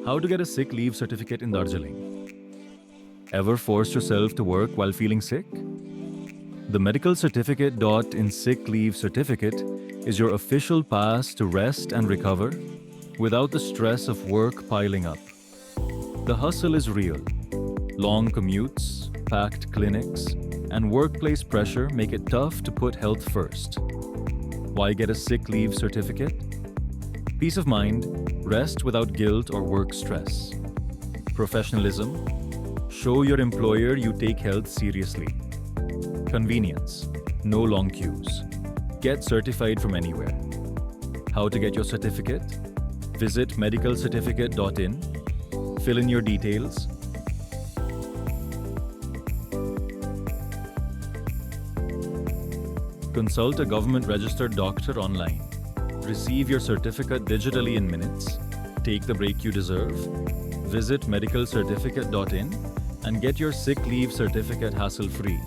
How to get a sick leave certificate in Darjeeling? Ever forced yourself to work while feeling sick? The medical certificate.in sick leave certificate is your official pass to rest and recover without the stress of work piling up. The hustle is real. Long commutes, packed clinics, and workplace pressure make it tough to put health first. Why get a sick leave certificate? Peace of mind, rest without guilt or work stress. Professionalism, show your employer you take health seriously. Convenience, no long queues. Get certified from anywhere. How to get your certificate? Visit medicalcertificate.in, fill in your details, consult a government-registered doctor online, receive your certificate digitally in minutes, take the break you deserve, visit medicalcertificate.in and get your sick leave certificate hassle-free.